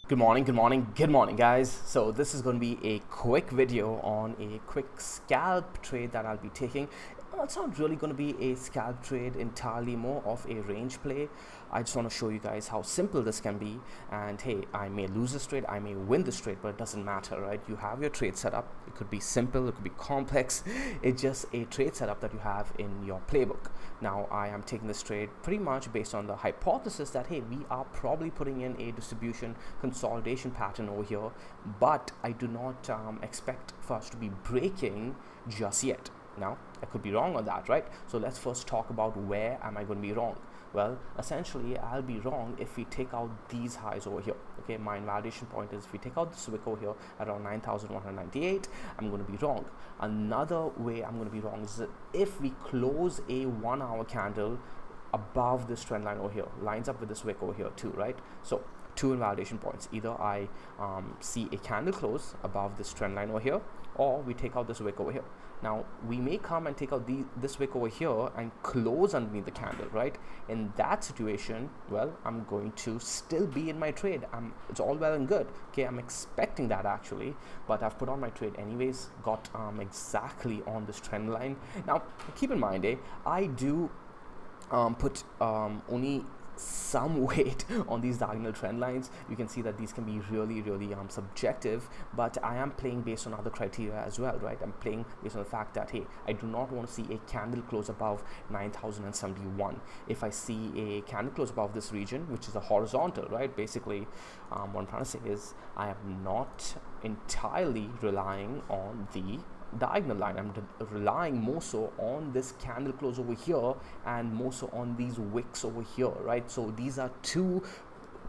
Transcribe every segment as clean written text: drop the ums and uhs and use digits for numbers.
Good morning, guys. So this is going to be a quick video on a quick scalp trade that I'll be taking. It's not really going to be a scalp trade entirely, more of a range play. I just want to show you guys how simple this can be. And hey, I may lose this trade, I may win this trade, but it doesn't matter, right? You have your trade setup. It could be simple, it could be complex. It's just a trade setup that you have in your playbook. Now, I am taking this trade pretty much based on the hypothesis that hey, we are probably putting in a distribution consolidation pattern over here, but I do not expect for us to be breaking just yet. Now, I could be wrong on that, right? So let's first talk about where am I going to be wrong. Well, essentially, I'll be wrong if we take out these highs over here. Okay, my invalidation point is if we take out this wick over here around 9,198, I'm going to be wrong. Another way I'm going to be wrong is that if we close a 1 hour candle above this trend line over here, lines up with this wick over here too, right? So two invalidation points. Either I see a candle close above this trend line over here, or we take out this wick over here. Now, we may come and take out this wick over here and close underneath the candle, right? In that situation, well, I'm going to still be in my trade. It's all well and good. Okay, I'm expecting that actually, but I've put on my trade anyways, got exactly on this trend line. Now, keep in mind, I do put only some weight on these diagonal trend lines. You can see that these can be really subjective, but I am playing based on other criteria as well, right? I'm playing based on the fact that hey, I do not want to see a candle close above 9,071. If I see a candle close above this region, which is a horizontal, right? Basically, what I'm trying to say is I am not entirely relying on the diagonal line. I'm relying more so on this candle close over here and more so on these wicks over here, right? So these are two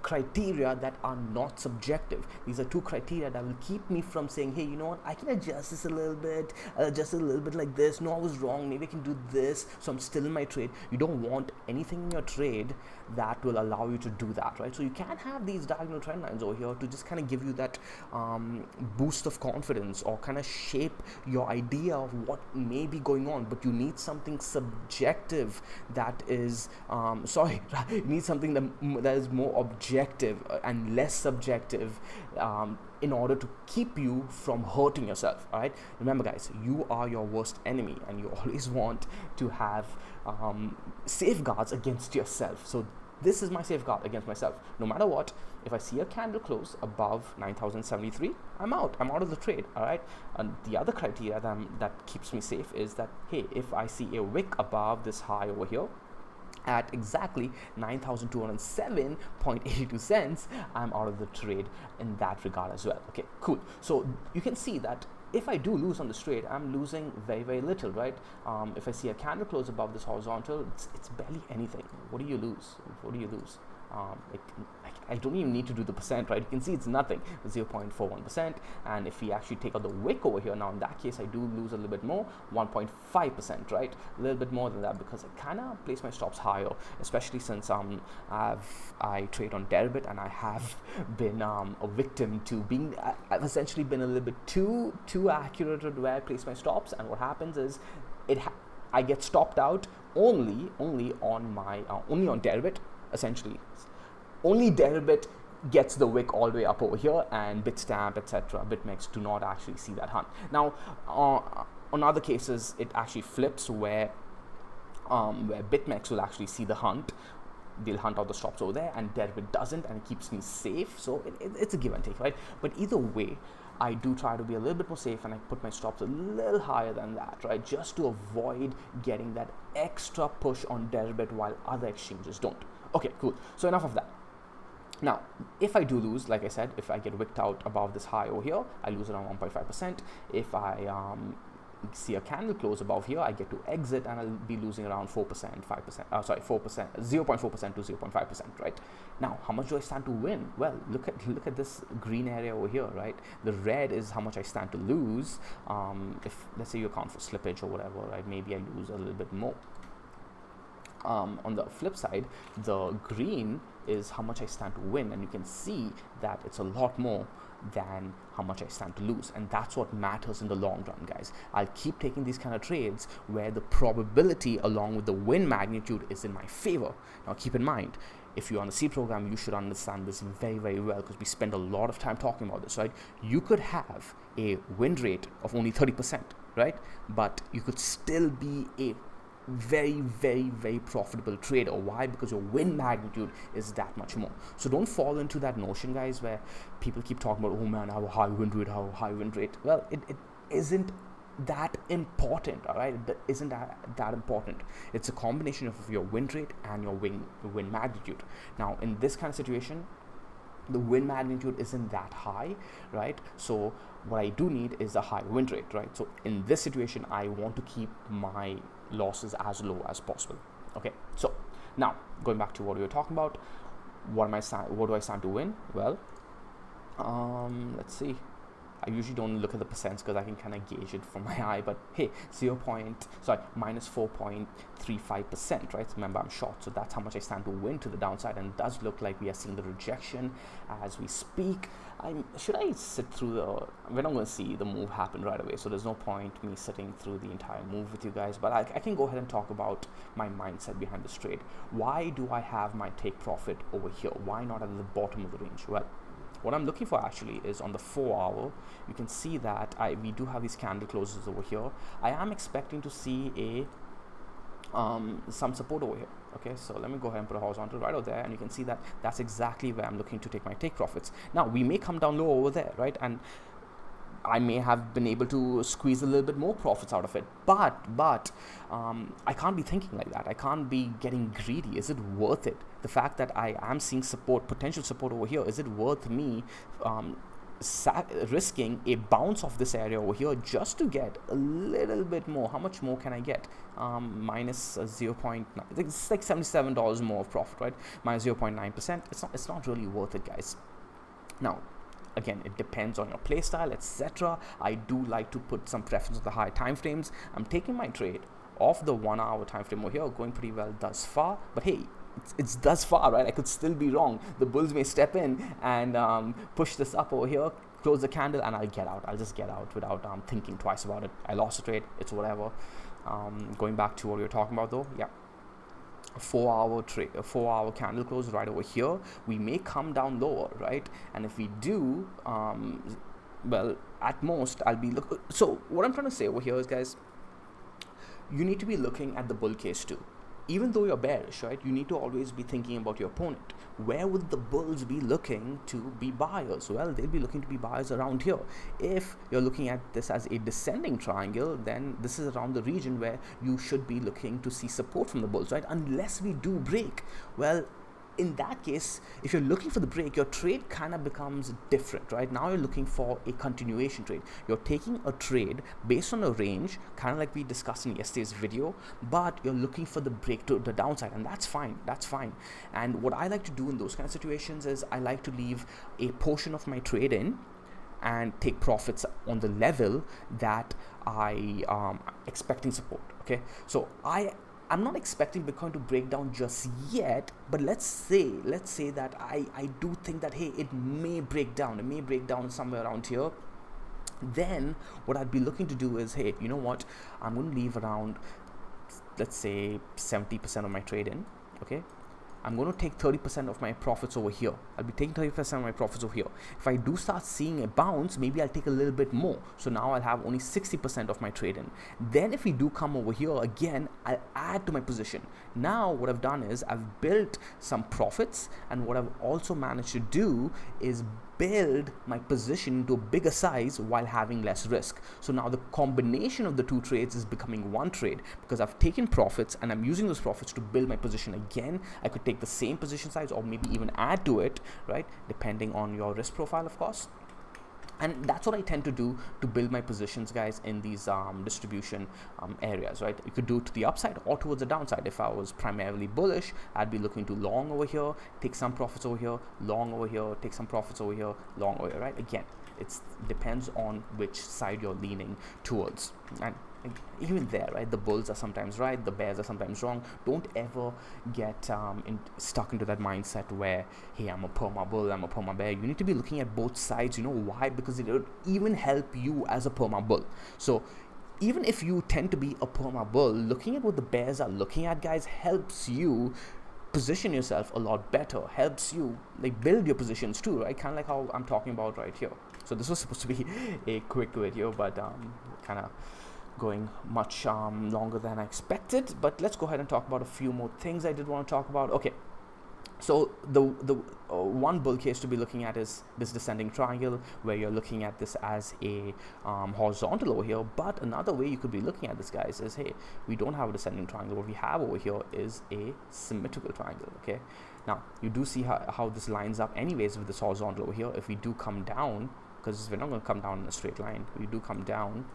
criteria that are not subjective. These are two criteria that will keep me from saying, hey, you know what, I can adjust this a little bit, adjust it a little bit like this. No, I was wrong. Maybe I can do this. So I'm still in my trade. You don't want anything in your trade that will allow you to do that, right? So you can have these diagonal trend lines over here to just kind of give you that boost of confidence or kind of shape your idea of what may be going on, but you need something subjective that is you need something that is more objective and less subjective in order to keep you from hurting yourself. All right, remember guys, you are your worst enemy and you always want to have safeguards against yourself. So this is my safeguard against myself. No matter what, if I see a candle close above 9,073, I'm out of the trade. All right, and the other criteria that keeps me safe is that hey, if I see a wick above this high over here at exactly 9,207.82 cents, I'm out of the trade in that regard as well. Okay, cool. So you can see that if I do lose on this trade, I'm losing very little, right? If I see a candle close above this horizontal, it's barely anything. What do you lose? I don't even need to do the percent, right? You can see it's nothing, 0.41%. And if we actually take out the wick over here, now in that case, I do lose a little bit more, 1.5%, right? A little bit more than that because I kind of place my stops higher, especially since I trade on deribit and I have been a victim to being, I've essentially been a little bit too accurate at where I place my stops. And what happens is I get stopped out only on my only on deribit. Essentially, only deribit gets the wick all the way up over here, and Bitstamp, etc., BitMEX do not actually see that hunt. Now, on other cases, it actually flips where BitMEX will actually see the hunt. They'll hunt out the stops over there, and deribit doesn't, and it keeps me safe. So it's a give and take, right? But either way, I do try to be a little bit more safe, and I put my stops a little higher than that, right? Just to avoid getting that extra push on deribit while other exchanges don't. Okay, cool. So enough of that. Now, if I do lose, like I said, if I get wicked out above this high over here, I lose around 1.5%. If I see a candle close above here, I get to exit and I'll be losing around 4%, 5%, 4%, 0.4% to 0.5%, right? Now, how much do I stand to win? Well, look at this green area over here, right? The red is how much I stand to lose. If let's say you account for slippage or whatever, right? Maybe I lose a little bit more. On the flip side, the green is how much I stand to win, and you can see that it's a lot more than how much I stand to lose, and that's what matters in the long run, guys. I'll keep taking these kind of trades where the probability along with the win magnitude is in my favor. Now keep in mind, if you're on the C program, you should understand this very, very well, because we spend a lot of time talking about this, right? You could have a win rate of only 30%, right? But you could still be a very, very, very profitable trader. Why? Because your win magnitude is that much more. So don't fall into that notion, guys, where people keep talking about, oh man, how high win rate, how high win rate. Well, it isn't that important, all right? It isn't that important. It's a combination of your win rate and your win magnitude. Now, in this kind of situation, the win magnitude isn't that high, right? So what I do need is a high win rate, right? So in this situation, I want to keep my losses as low as possible. Okay, so now going back to what we were talking about, what do I stand to win? Well, let's see. I usually don't look at the percents because I can kind of gauge it from my eye, but hey, minus 4.35%, right? Remember, I'm short, so that's how much I stand to win to the downside, and it does look like we are seeing the rejection as we speak. Should I sit through we're not going to see the move happen right away, so there's no point me sitting through the entire move with you guys, but I can go ahead and talk about my mindset behind this trade. Why do I have my take profit over here? Why not at the bottom of the range? Well, what I'm looking for actually is on the 4 hour. You can see that we do have these candle closes over here. I am expecting to see some support over here. Okay, so let me go ahead and put a horizontal right over there, and you can see that that's exactly where I'm looking to take my take profits. Now we may come down low over there, right, and I may have been able to squeeze a little bit more profits out of it, but I can't be thinking like that. I can't be getting greedy. Is it worth it? The fact that I am seeing potential support over here, is it worth me risking a bounce off this area over here just to get a little bit more? How much more can I get? Minus 0.9. It's like $77 more of profit, right? Minus 0.9%. It's not really worth it, guys. Now, again, it depends on your play style, etc. I do like to put some preference on the high time frames. I'm taking my trade off the 1 hour time frame over here, going pretty well thus far. But hey, it's thus far, right? I could still be wrong. The bulls may step in and push this up over here, close the candle, and I'll get out. I'll just get out without thinking twice about it. I lost a trade. It's whatever. Going back to what we were talking about, though, yeah. A 4 hour candle close right over here. We may come down lower, right? And if we do, well, at most I'll be so what I'm trying to say over here is, guys, you need to be looking at the bull case too. Even though you're bearish, right, you need to always be thinking about your opponent. Where would the bulls be looking to be buyers? Well, they'll be looking to be buyers around here. If you're looking at this as a descending triangle, then this is around the region where you should be looking to see support from the bulls, right? Unless we do break. Well, in that case, if you're looking for the break, your trade kind of becomes different, right? Now you're looking for a continuation trade. You're taking a trade based on a range, kind of like we discussed in yesterday's video, but you're looking for the break to the downside, and that's fine. That's fine. And what I like to do in those kind of situations is I like to leave a portion of my trade in and take profits on the level that I expecting support. Okay, so I'm not expecting Bitcoin to break down just yet, but let's say that I do think that, hey, it may break down. It may break down somewhere around here. Then what I'd be looking to do is, hey, you know what? I'm going to leave around, let's say, 70% of my trade in. Okay, I'm going to take 30% of my profits over here. I'll be taking 30% of my profits over here. If I do start seeing a bounce, maybe I'll take a little bit more. So now I'll have only 60% of my trade in. Then if we do come over here again, I'll add to my position. Now what I've done is I've built some profits, and what I've also managed to do is build my position into a bigger size while having less risk. So now the combination of the two trades is becoming one trade, because I've taken profits and I'm using those profits to build my position again. I could take the same position size or maybe even add to it, right? Depending on your risk profile, of course. And that's what I tend to do to build my positions, guys, in these distribution areas, right? You could do it to the upside or towards the downside. If I was primarily bullish, I'd be looking to long over here, take some profits over here, long over here, take some profits over here, long over here, right? Again, it depends on which side you're leaning towards. And even there, right, the bulls are sometimes right, the bears are sometimes wrong. Don't ever get stuck into that mindset where, hey, I'm a perma bull, I'm a perma bear. You need to be looking at both sides. You know why? Because it will even help you as a perma bull. So even if you tend to be a perma bull, looking at what the bears are looking at, guys, helps you position yourself a lot better, helps you like build your positions too, right? Kind of like how I'm talking about right here. So this was supposed to be a quick video, but kind of going much longer than I expected. But let's go ahead and talk about a few more things I did want to talk about. Okay, so the one bull case to be looking at is this descending triangle, where you're looking at this as a horizontal over here. But another way you could be looking at this, guys, is hey, we don't have a descending triangle. What we have over here is a symmetrical triangle. Okay, now you do see how this lines up anyways with this horizontal over here. If we do come down, because we're not going to come down in a straight line, we do come down,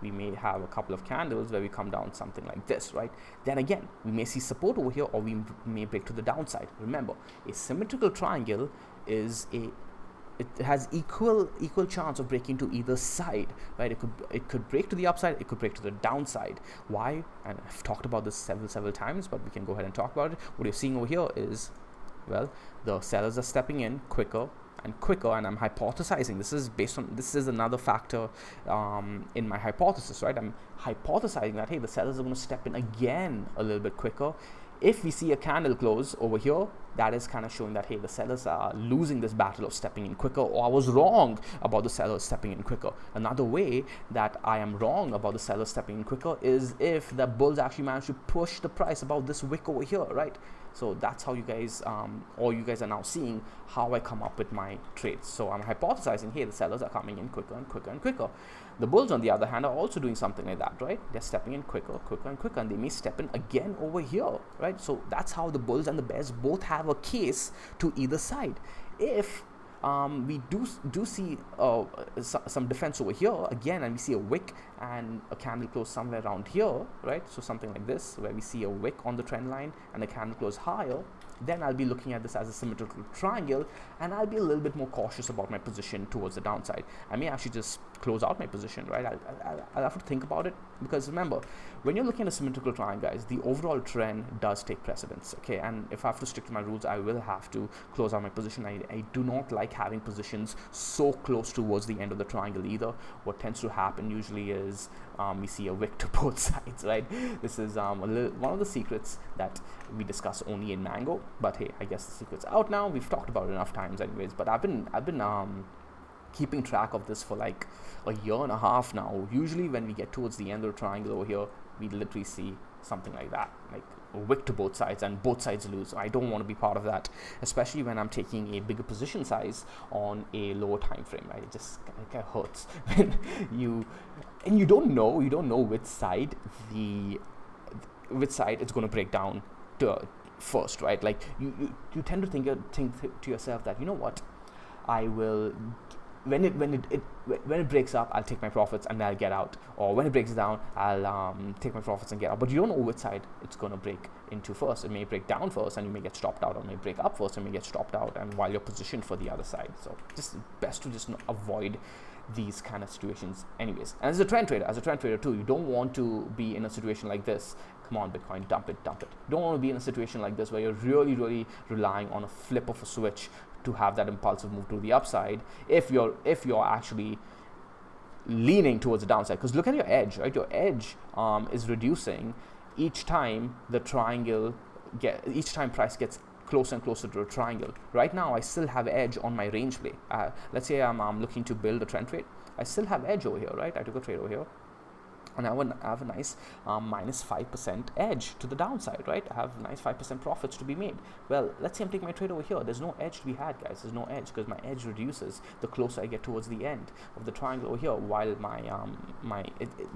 we may have a couple of candles where we come down something like this, right? Then again, we may see support over here, or we may break to the downside. Remember, a symmetrical triangle is it has equal chance of breaking to either side, right? It could break to the upside, it could break to the downside. Why? And I've talked about this several times, but we can go ahead and talk about it. What you're seeing over here is, well, the sellers are stepping in quicker and quicker, and I'm hypothesizing. This is another factor in my hypothesis, right? I'm hypothesizing that hey, the sellers are going to step in again a little bit quicker. If we see a candle close over here, that is kind of showing that hey, the sellers are losing this battle of stepping in quicker, or I was wrong about the sellers stepping in quicker. Another way that I am wrong about the sellers stepping in quicker is if the bulls actually manage to push the price above this wick over here, right? So that's how you guys, or you guys are now seeing how I come up with my trades. So I'm hypothesizing, hey, the sellers are coming in quicker and quicker and quicker. The bulls, on the other hand, are also doing something like that, right? They're stepping in quicker and quicker, and they may step in again over here, right? So that's how the bulls and the bears both have a case to either side. If we do see some defense over here again, and we see a wick and a candle close somewhere around here, right? So something like this, where we see a wick on the trend line and a candle close higher, then I'll be looking at this as a symmetrical triangle, and I'll be a little bit more cautious about my position towards the downside. I may actually just close out my position, right? I'll have to think about it, because remember, when you're looking at a symmetrical triangle, guys, the overall trend does take precedence, okay? And if I have to stick to my rules, I will have to close out my position. I do not like having positions so close towards the end of the triangle either. What tends to happen usually is we see a wick to both sides, right? This is one of the secrets that we discuss only in Mango, but hey, I guess the secret's out now. We've talked about it enough times anyways, but I've been keeping track of this for like a year and a half now. Usually when we get towards the end of the triangle over here, we literally see something like that, like a wick to both sides, and both sides lose. I don't want to be part of that, especially when I'm taking a bigger position size on a lower time frame, right? It just kind of hurts when you don't know which side it's going to break down to first, right? Like you tend to think to yourself that, you know what, I will, when it breaks up, I'll take my profits and I'll get out, or when it breaks down, I'll take my profits and get out. But you don't know which side it's going to break into first. It may break down first and you may get stopped out, or it may break up first and you may get stopped out, and while you're positioned for the other side. So just best to just avoid these kind of situations anyways. And as a trend trader too, you don't want to be in a situation like this. Come on, Bitcoin, dump it. You don't want to be in a situation like this where you're really relying on a flip of a switch to have that impulsive move to the upside, if you're actually leaning towards the downside. Because look at your edge, right? Your edge is reducing each time each time price gets closer and closer to a triangle. Right now, I still have edge on my range play. Let's say I'm looking to build a trend trade. I still have edge over here, right? I took a trade over here, and I have a nice minus 5% edge to the downside, right? I have nice 5% profits to be made. Well, let's say I'm taking my trade over here. There's no edge to be had, guys. There's no edge, because my edge reduces the closer I get towards the end of the triangle over here, while my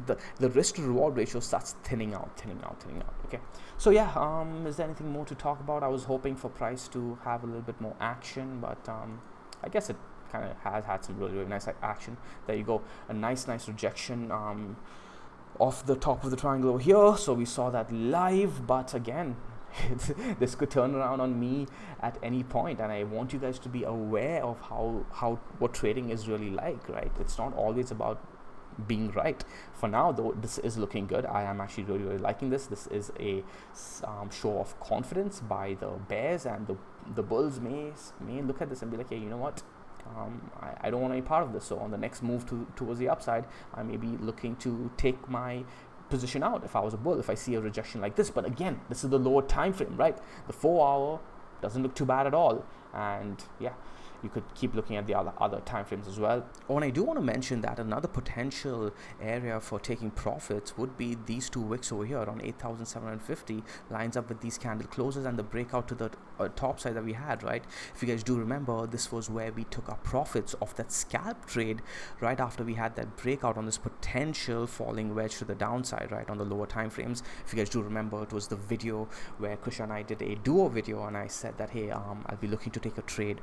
the risk to reward ratio starts thinning out. Okay, so yeah, is there anything more to talk about? I was hoping for price to have a little bit more action, but I guess it kind of has had some really nice action. There you go, a nice rejection off the top of the triangle over here. So we saw that live, but again, this could turn around on me at any point, and I want you guys to be aware of what trading is really like, right? It's not always about being right. For now though, this is looking good. I am actually really liking this. This is a show of confidence by the bears, and the bulls may look at this and be like, hey, you know what, I don't want any part of this. So on the next move towards the upside, I may be looking to take my position out if I was a bull, if I see a rejection like this. But again, this is the lower time frame, right? The 4-hour doesn't look too bad at all. And yeah, you could keep looking at the other time frames as well. Oh, and I do want to mention that another potential area for taking profits would be these 2 wicks over here on 8,750 lines up with these candle closes and the breakout to the top side that we had, right? If you guys do remember, this was where we took our profits off that scalp trade right after we had that breakout on this potential falling wedge to the downside, right, on the lower time frames. If you guys do remember, it was the video where Krisha and I did a duo video, and I said that, hey, I'll be looking to take a trade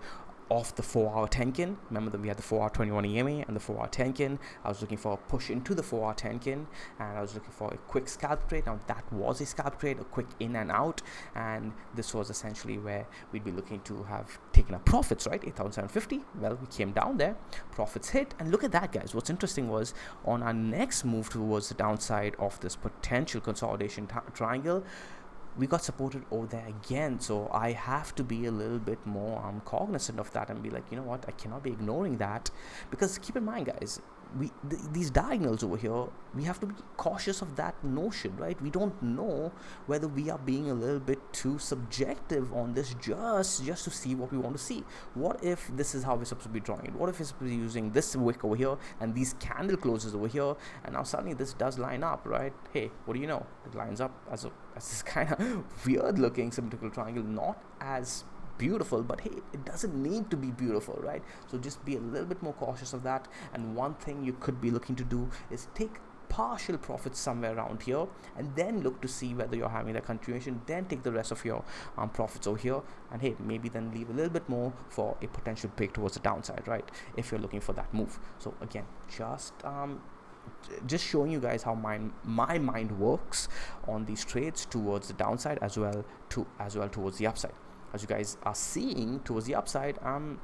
off the 4-hour Tenkin. Remember that we had the 4-hour 21 EMA and the 4-hour Tenkin. I was looking for a push into the 4-hour Tenkin, and I was looking for a quick scalp trade. Now that was a scalp trade, a quick in and out, and this was essentially where we'd be looking to have taken our profits, right? 8,750. Well, we came down there, profits hit, and look at that, guys. What's interesting was on our next move towards the downside of this potential consolidation triangle, we got supported over there again. So I have to be a little bit more cognizant of that and be like, you know what, I cannot be ignoring that, because keep in mind, guys, these diagonals over here, we have to be cautious of that notion, right? We don't know whether we are being a little bit too subjective on this just to see what we want to see. What if this is how we're supposed to be drawing it? What if it's using this wick over here and these candle closes over here, and now suddenly this does line up, right? Hey, what do you know? It lines up as this kind of weird looking symmetrical triangle, not as beautiful, but hey, it doesn't need to be beautiful, right? So just be a little bit more cautious of that. And one thing you could be looking to do is take partial profits somewhere around here and then look to see whether you're having that continuation, then take the rest of your profits over here, and hey, maybe then leave a little bit more for a potential break towards the downside, right, if you're looking for that move. So again, just showing you guys how my mind works on these trades towards the downside as well towards the upside. As you guys are seeing towards the upside, I'm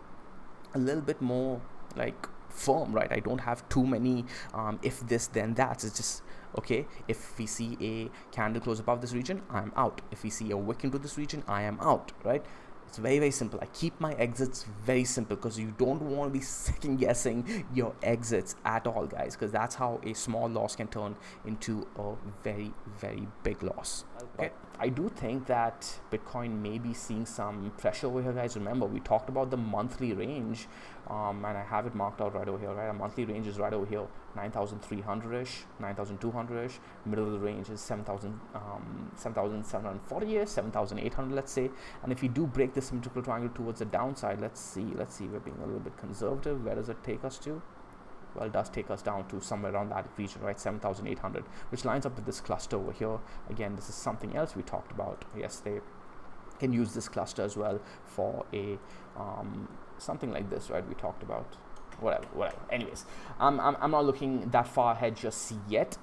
a little bit more like firm, right? I don't have too many if this then that. It's just okay, if we see a candle close above this region, I'm out. If we see a wick into this region, I am out, right? It's very, very simple. I keep my exits very simple because you don't want to be second guessing your exits at all, guys, because that's how a small loss can turn into a very, very big loss. Okay, I do think that Bitcoin may be seeing some pressure over here, guys. Remember, we talked about the monthly range, and I have it marked out right over here, right? A monthly range is right over here, 9,300-ish, 9,200-ish. Middle of the range is 7,740-ish, 7,800, let's say. And if we do break this symmetrical triangle towards the downside, let's see, we're being a little bit conservative. Where does it take us to? Well, it does take us down to somewhere around that region, right? 7,800, which lines up with this cluster over here. Again, this is something else we talked about yesterday. Can use this cluster as well for a something like this, right? We talked about whatever. Anyways, I'm not looking that far ahead just yet.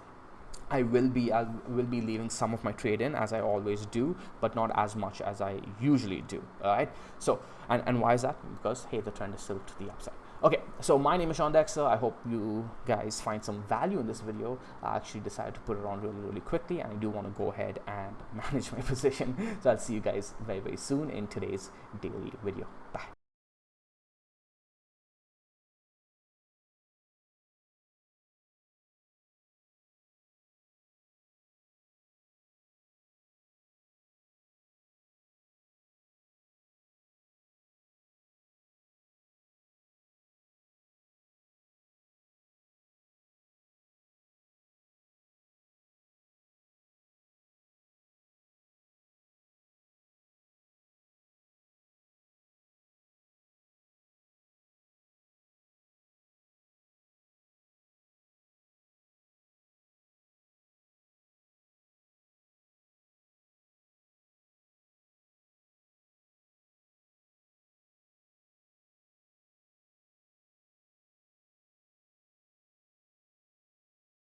I will be leaving some of my trade in, as I always do, but not as much as I usually do. All right. So and why is that? Because hey, the trend is still to the upside. Okay, so my name is Sean Dexter. I hope you guys find some value in this video. I actually decided to put it on really quickly, and I do want to go ahead and manage my position. So I'll see you guys very, very soon in today's daily video. Bye.